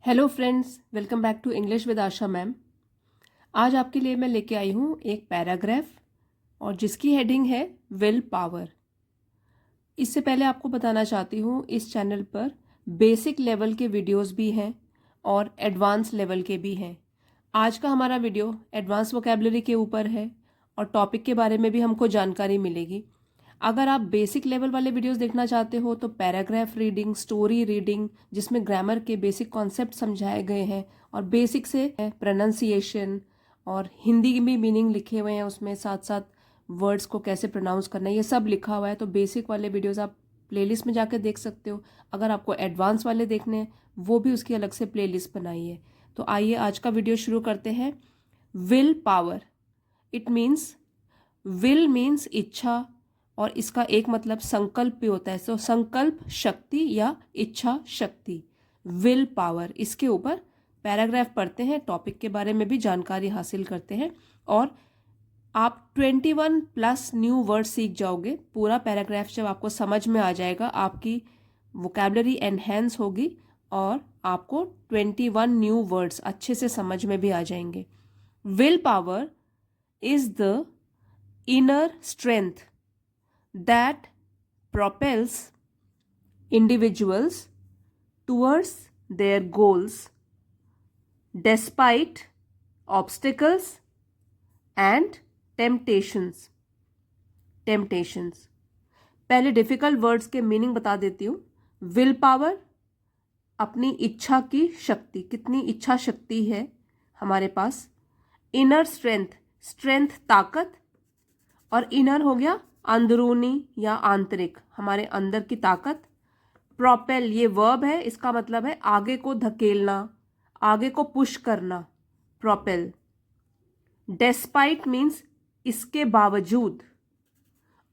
Hello friends, welcome back to English with Asha ma'am. आज आपके लिए मैं लेके आई हूँ एक पैराग्राफ और जिसकी हेडिंग है विल पावर। इससे पहले आपको बताना चाहती हूँ इस चैनल पर बेसिक लेवल के वीडियोस भी हैं और एडवांस लेवल के भी हैं। आज का हमारा वीडियो एडवांस वोकेबलरी के ऊपर है और टॉपिक के बारे में भी हमको जानकारी मिलेगी। अगर आप बेसिक लेवल वाले वीडियोस देखना चाहते हो तो पैराग्राफ रीडिंग, स्टोरी रीडिंग जिसमें ग्रामर के बेसिक कॉन्सेप्ट समझाए गए हैं और बेसिक से प्रोनाउंसिएशन और हिंदी में मीनिंग लिखे हुए हैं, उसमें साथ साथ वर्ड्स को कैसे प्रोनाउंस करना है ये सब लिखा हुआ है। तो बेसिक वाले वीडियोस आप प्लेलिस्ट में जाकर देख सकते हो। अगर आपको एडवांस वाले देखने हैं वो भी उसकी अलग से प्लेलिस्ट बनाई है। तो आइए आज का वीडियो शुरू करते हैं। Will power, it means, will means इच्छा और इसका एक मतलब संकल्प भी होता है। तो संकल्प शक्ति या इच्छा शक्ति, विल पावर। इसके ऊपर पैराग्राफ पढ़ते हैं, टॉपिक के बारे में भी जानकारी हासिल करते हैं और आप 21 प्लस न्यू वर्ड सीख जाओगे। पूरा पैराग्राफ जब आपको समझ में आ जाएगा आपकी वोकैबुलरी एनहेंस होगी और आपको 21 न्यू वर्ड्स अच्छे से समझ में भी आ जाएंगे। Will power is the inner strength that propels individuals towards their goals despite obstacles and temptations। पहले डिफिकल्ट वर्ड्स के मीनिंग बता देती हूँ। विल पावर, अपनी इच्छा की शक्ति, कितनी इच्छा शक्ति है हमारे पास। इनर स्ट्रेंथ, स्ट्रेंथ ताकत, और इनर हो गया अंदरूनी या आंतरिक, हमारे अंदर की ताकत। प्रोपेल ये वर्ब है, इसका मतलब है आगे को धकेलना, आगे को पुश करना, प्रोपेल। डेस्पाइट मीन्स इसके बावजूद।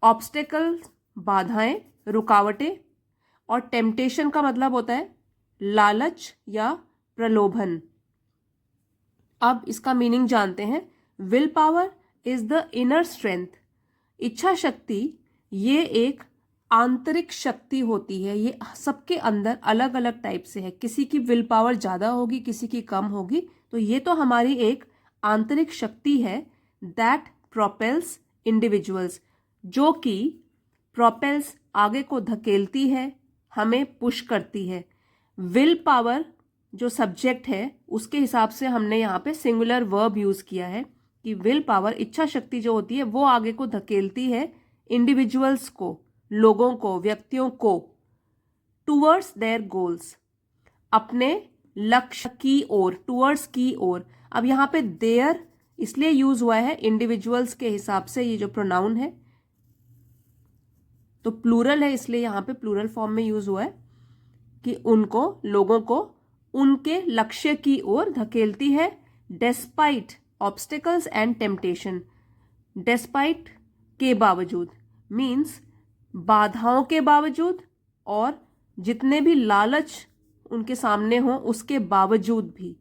ऑब्स्टेकल बाधाएं, रुकावटें। और टेम्पटेशन का मतलब होता है लालच या प्रलोभन। अब इसका मीनिंग जानते हैं। Will power is the inner strength, इच्छा शक्ति ये एक आंतरिक शक्ति होती है। ये सबके अंदर अलग अलग टाइप से है, किसी की विल पावर ज़्यादा होगी, किसी की कम होगी। तो ये तो हमारी एक आंतरिक शक्ति है। दैट प्रोपेल्स इंडिविजुअल्स, जो कि प्रोपेल्स आगे को धकेलती है, हमें पुश करती है। विल पावर जो सब्जेक्ट है उसके हिसाब से हमने यहाँ पे सिंगुलर वर्ब यूज़ किया है कि विल पावर, इच्छा शक्ति जो होती है वो आगे को धकेलती है इंडिविजुअल्स को, लोगों को, व्यक्तियों को, टूवर्ड्स देयर गोल्स, अपने लक्ष्य की ओर, टूवर्ड्स की ओर। अब यहाँ पे देयर इसलिए यूज हुआ है इंडिविजुअल्स के हिसाब से, ये जो प्रोनाउन है तो प्लूरल है इसलिए यहाँ पे प्लूरल फॉर्म में यूज हुआ है कि उनको, लोगों को उनके लक्ष्य की ओर धकेलती है। Despite obstacles and temptation, despite के बावजूद मीन्स बाधाओं के बावजूद, और जितने भी लालच उनके सामने हो उसके बावजूद भी,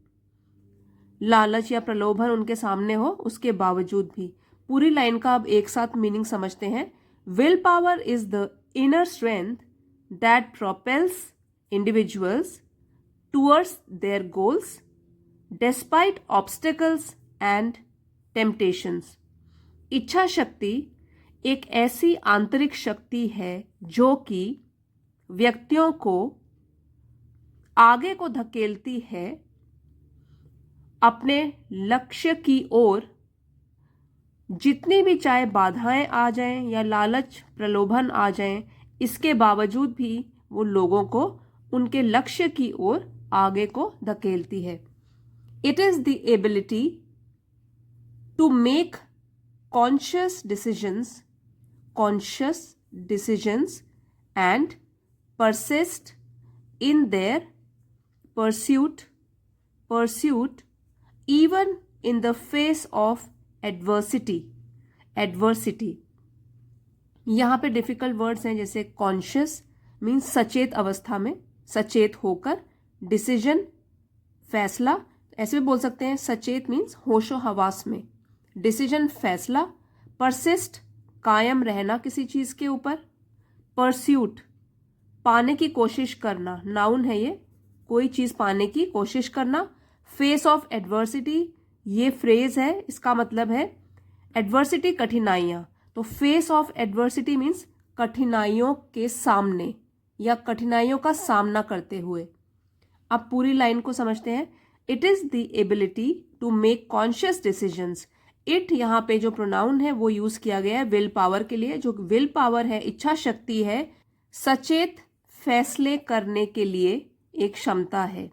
लालच या प्रलोभन उनके सामने हो उसके बावजूद भी। पूरी लाइन का अब एक साथ मीनिंग समझते हैं। Will power is the inner strength that propels individuals towards their goals despite obstacles and temptations. इच्छा शक्ति एक ऐसी आंतरिक शक्ति है जो कि व्यक्तियों को आगे को धकेलती है अपने लक्ष्य की ओर, जितनी भी चाहे बाधाएं आ जाएं या लालच प्रलोभन आ जाएं, इसके बावजूद भी वो लोगों को उनके लक्ष्य की ओर आगे को धकेलती है। It is the ability to make conscious decisions and persist in their pursuit even in the face of adversity। यहाँ पे डिफिकल्ट वर्ड्स हैं जैसे कॉन्शियस मीन्स सचेत अवस्था में, सचेत होकर। डिसीजन फैसला, ऐसे भी बोल सकते हैं सचेत मीन्स होशो हवास में, डिसीजन फैसला। परसिस्ट कायम रहना किसी चीज के ऊपर। परस्यूट पाने की कोशिश करना, नाउन है ये, कोई चीज़ पाने की कोशिश करना। फेस ऑफ एडवर्सिटी, ये फ्रेज है, इसका मतलब है एडवर्सिटी कठिनाइयाँ। तो फेस ऑफ एडवर्सिटी मीन्स कठिनाइयों के सामने या कठिनाइयों का सामना करते हुए। अब पूरी लाइन को समझते हैं। It is the ability to make conscious decisions. It यहाँ पे जो प्रोनाउन है वो यूज़ किया गया है विल पावर के लिए। जो विल पावर है, इच्छा शक्ति है, सचेत फैसले करने के लिए एक क्षमता है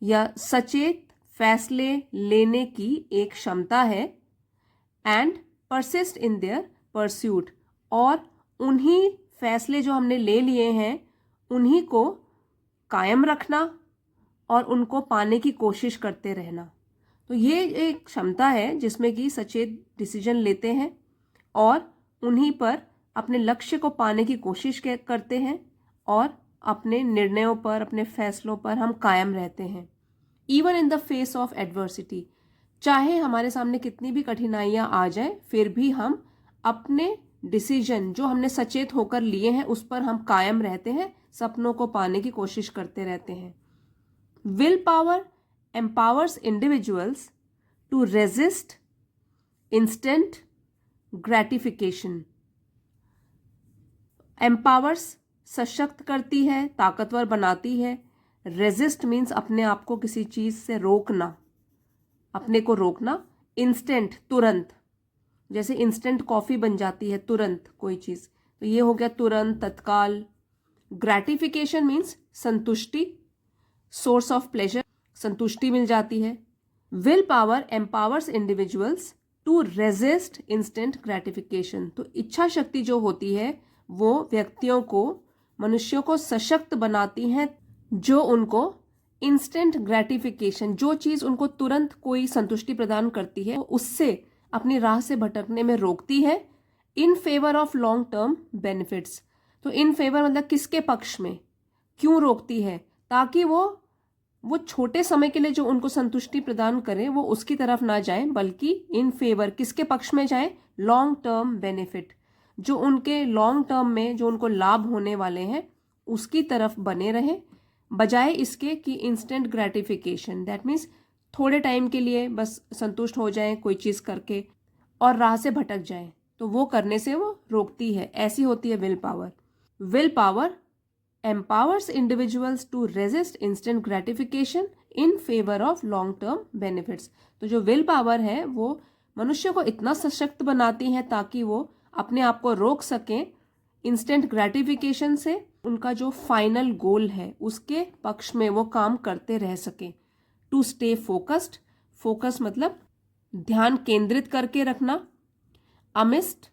या सचेत फैसले लेने की एक क्षमता है। And persist in their pursuit, और उन्हीं फैसले जो हमने ले लिए हैं उन्हीं को कायम रखना और उनको पाने की कोशिश करते रहना। तो ये एक क्षमता है जिसमें कि सचेत डिसीजन लेते हैं और उन्हीं पर अपने लक्ष्य को पाने की कोशिश करते हैं और अपने निर्णयों पर, अपने फैसलों पर हम कायम रहते हैं। Even in the face of adversity, चाहे हमारे सामने कितनी भी कठिनाइयाँ आ जाएं, फिर भी हम अपने डिसीजन जो हमने सचेत होकर लिए हैं उस पर हम कायम रहते हैं, सपनों को पाने की कोशिश करते रहते हैं। Will power empowers individuals to resist instant gratification. empowers सशक्त करती है, ताकतवर बनाती है। resist means अपने आप को किसी चीज़ से रोकना, अपने को रोकना। instant तुरंत, जैसे इंस्टेंट कॉफ़ी बन जाती है तुरंत कोई चीज़, तो ये हो गया तुरंत, तत्काल। ग्रेटिफिकेशन मीन्स संतुष्टि, सोर्स ऑफ प्लेजर, संतुष्टि मिल जाती है। Will power empowers individuals to resist instant gratification. तो इच्छा शक्ति जो होती है वो व्यक्तियों को, मनुष्यों को सशक्त बनाती हैं, जो उनको इंस्टेंट ग्रेटिफिकेशन, जो चीज़ उनको तुरंत कोई संतुष्टि प्रदान करती है, उससे अपनी राह से भटकने में रोकती है। In favour of long term benefits. तो इन फेवर मतलब किसके पक्ष में, क्यों रोकती है, ताकि वो छोटे समय के लिए जो उनको संतुष्टि प्रदान करे वो उसकी तरफ ना जाए, बल्कि इन फेवर किसके पक्ष में जाए, लॉन्ग टर्म बेनिफिट, जो उनके लॉन्ग टर्म में जो उनको लाभ होने वाले हैं उसकी तरफ बने रहें, बजाय इसके कि इंस्टेंट ग्रेटिफिकेशन, दैट मीन्स थोड़े टाइम के लिए बस संतुष्ट हो जाएं कोई चीज़ करके और राह से भटक जाएं, तो वो करने से वो रोकती है। ऐसी होती है will power. Will power empowers individuals to resist instant gratification in favor of long term benefits। तो जो विल पावर है वो मनुष्य को इतना सशक्त बनाती है ताकि वो अपने आप को रोक सकें इंस्टेंट ग्रेटिफिकेशन से, उनका जो फाइनल गोल है उसके पक्ष में वो काम करते रह सकें। टू स्टे फोकस्ड, फोकस मतलब ध्यान केंद्रित करके रखना। अमिस्ट,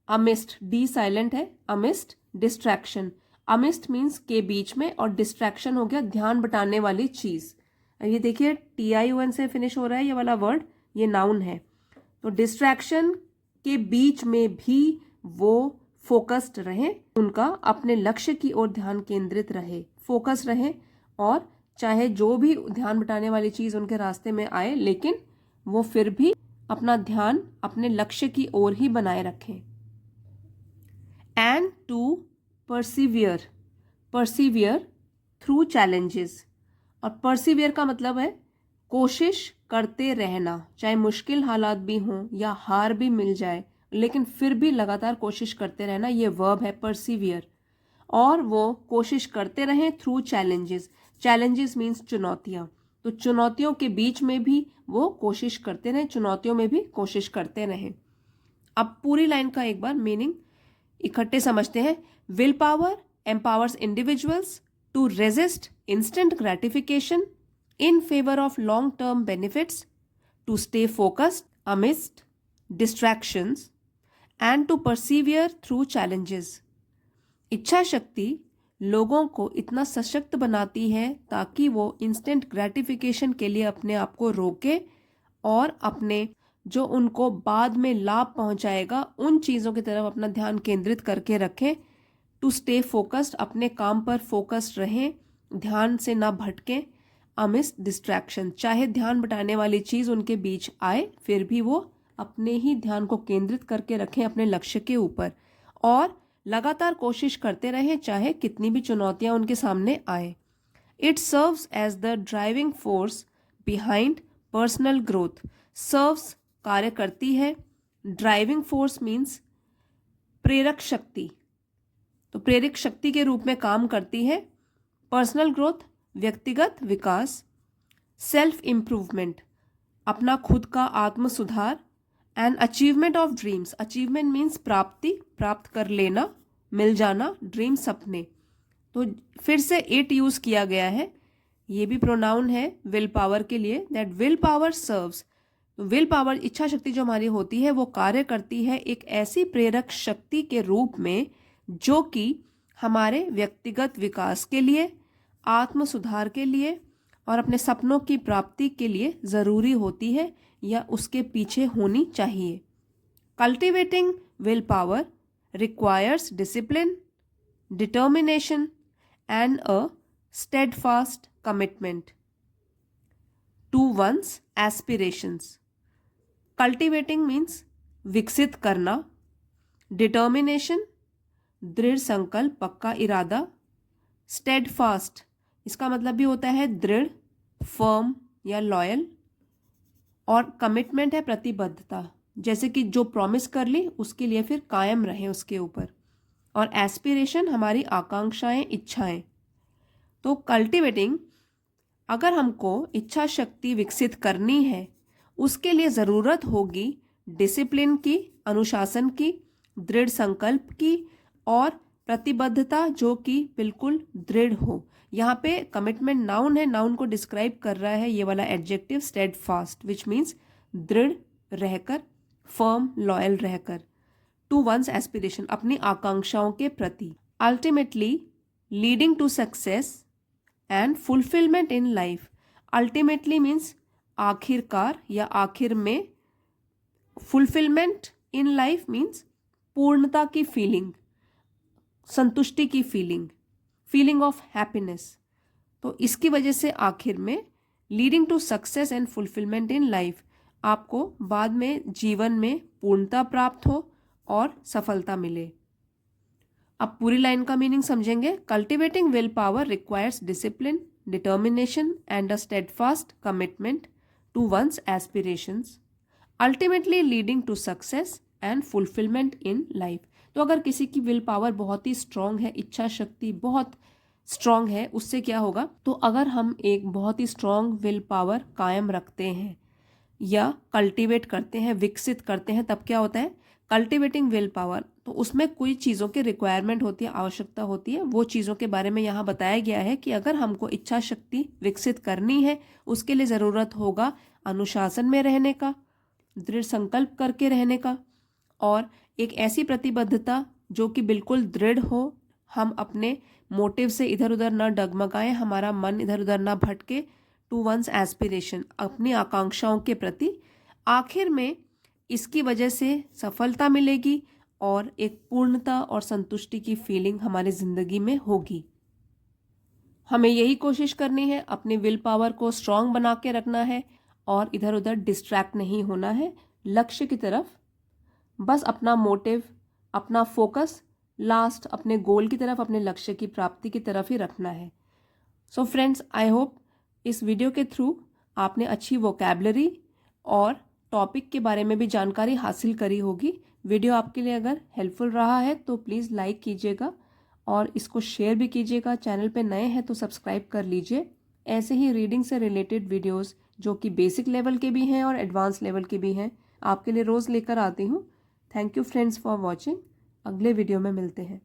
अमिस्ट डी साइलेंट है, अमिस्ट डिस्ट्रैक्शन। अमिस्ट मीन्स के बीच में, और डिस्ट्रैक्शन हो गया ध्यान बटाने वाली चीज़। ये देखिए TION से फिनिश हो रहा है ये वाला वर्ड, ये नाउन है। तो डिस्ट्रैक्शन के बीच में भी वो फोकस्ड रहें, उनका अपने लक्ष्य की ओर ध्यान केंद्रित रहे, फोकस रहे, और चाहे जो भी ध्यान बटाने वाली चीज़ उनके रास्ते में आए लेकिन वो फिर भी अपना ध्यान अपने लक्ष्य की ओर ही बनाए रखें। And to persevere, persevere through challenges. और परसिवियर का मतलब है कोशिश करते रहना, चाहे मुश्किल हालात भी हों या हार भी मिल जाए लेकिन फिर भी लगातार कोशिश करते रहना, ये वर्ब है परसिवियर। और वो कोशिश करते रहें थ्रू चैलेंजेस। चैलेंजेस मीन्स चुनौतियाँ, तो चुनौतियों के बीच में भी वो कोशिश करते रहें, चुनौतियों में भी कोशिश करते रहें। अब पूरी लाइन का एक बार मीनिंग इकट्ठे समझते हैं। Will power empowers individuals to resist instant gratification in favor of long-term benefits, to stay focused amidst distractions, and to persevere through challenges। इच्छा शक्ति लोगों को इतना सशक्त बनाती है ताकि वो इंस्टेंट ग्रेटिफिकेशन के लिए अपने आप को रोके और अपने जो उनको बाद में लाभ पहुंचाएगा उन चीज़ों की तरफ अपना ध्यान केंद्रित करके रखें। टू स्टे फोकस्ड, अपने काम पर फोकस्ड रहें, ध्यान से ना भटकें। अमिस्ट डिस्ट्रैक्शन, चाहे ध्यान बटाने वाली चीज़ उनके बीच आए फिर भी वो अपने ही ध्यान को केंद्रित करके रखें अपने लक्ष्य के ऊपर, और लगातार कोशिश करते रहें चाहे कितनी भी चुनौतियां उनके सामने आए। It serves as the driving force behind personal growth. Serves कार्य करती है, ड्राइविंग फोर्स मीन्स प्रेरक शक्ति, तो प्रेरक शक्ति के रूप में काम करती है। पर्सनल ग्रोथ व्यक्तिगत विकास, सेल्फ इम्प्रूवमेंट अपना खुद का आत्म सुधार, and achievement of dreams, achievement means प्राप्ति, प्राप्त कर लेना, मिल जाना, ड्रीम सपने। तो फिर से इट यूज किया गया है, ये भी प्रोनाउन है विल पावर के लिए, दैट विल पावर सर्व्स। तो विल पावर इच्छा शक्ति जो हमारी होती है वो कार्य करती है एक ऐसी प्रेरक शक्ति के रूप में जो कि हमारे व्यक्तिगत विकास के लिए, आत्म सुधार के लिए और अपने सपनों की प्राप्ति के लिए ज़रूरी होती है या उसके पीछे होनी चाहिए। Cultivating will power requires discipline, determination and a steadfast commitment to one's aspirations. Cultivating means विकसित करना, डिटर्मिनेशन दृढ़ संकल्प, पक्का इरादा, स्टेडफास्ट इसका मतलब भी होता है दृढ़, फर्म या लॉयल, और कमिटमेंट है प्रतिबद्धता, जैसे कि जो प्रॉमिस कर ली उसके लिए फिर कायम रहे उसके ऊपर, और एस्पिरेशन हमारी आकांक्षाएं, इच्छाएं। तो कल्टिवेटिंग, अगर हमको इच्छा शक्ति विकसित करनी है उसके लिए ज़रूरत होगी डिसिप्लिन की, अनुशासन की, दृढ़ संकल्प की और प्रतिबद्धता जो कि बिल्कुल दृढ़ हो। यहाँ पे कमिटमेंट नाउन है, नाउन को डिस्क्राइब कर रहा है ये वाला एडजेक्टिव स्टेडफास्ट, विच मीन्स दृढ़ रहकर, फर्म, लॉयल रहकर, टू वंस एस्पिरेशन अपनी आकांक्षाओं के प्रति, ultimately leading to success and fulfilment in life. Ultimately means आखिरकार या आखिर में, फुलफिलमेंट इन लाइफ मीन्स पूर्णता की फीलिंग, संतुष्टि की फीलिंग, फीलिंग ऑफ हैप्पीनेस। तो इसकी वजह से आखिर में leading to success and fulfilment in life, आपको बाद में जीवन में पूर्णता प्राप्त हो और सफलता मिले। अब पूरी लाइन का मीनिंग समझेंगे। Cultivating will power requires discipline, determination and a steadfast commitment to one's aspirations, ultimately leading to success and fulfilment in life. तो अगर किसी की विल पावर बहुत ही स्ट्रांग है, इच्छा शक्ति बहुत स्ट्रांग है, उससे क्या होगा, तो अगर हम एक बहुत ही स्ट्रांग विल पावर कायम रखते हैं या कल्टीवेट करते हैं, विकसित करते हैं, तब क्या होता है, कल्टिवेटिंग विल पावर, तो उसमें कोई चीज़ों की रिक्वायरमेंट होती है, आवश्यकता होती है। वो चीज़ों के बारे में यहाँ बताया गया है कि अगर हमको इच्छा शक्ति विकसित करनी है उसके लिए ज़रूरत होगा अनुशासन में रहने का, दृढ़ संकल्प करके रहने का, और एक ऐसी प्रतिबद्धता जो कि बिल्कुल दृढ़ हो, हम अपने मोटिव से इधर उधर न डगमगाएं, हमारा मन इधर उधर न भटके, टू वंस एस्पिरेशन अपनी आकांक्षाओं के प्रति। आखिर में इसकी वजह से सफलता मिलेगी और एक पूर्णता और संतुष्टि की फीलिंग हमारी ज़िंदगी में होगी। हमें यही कोशिश करनी है, अपनी विल पावर को स्ट्रांग बना के रखना है और इधर उधर डिस्ट्रैक्ट नहीं होना है, लक्ष्य की तरफ बस अपना मोटिव, अपना फोकस लास्ट अपने गोल की तरफ, अपने लक्ष्य की प्राप्ति की तरफ ही रखना है। सो फ्रेंड्स, आई होप इस वीडियो के थ्रू आपने अच्छी वोकैबलरी और टॉपिक के बारे में भी जानकारी हासिल करी होगी। वीडियो आपके लिए अगर हेल्पफुल रहा है तो प्लीज़ लाइक कीजिएगा और इसको शेयर भी कीजिएगा। चैनल पे नए हैं तो सब्सक्राइब कर लीजिए। ऐसे ही रीडिंग से रिलेटेड वीडियोस जो कि बेसिक लेवल के भी हैं और एडवांस लेवल के भी हैं आपके लिए रोज़ लेकर आती हूँ। Thank you friends for watching. अगले वीडियो में मिलते हैं।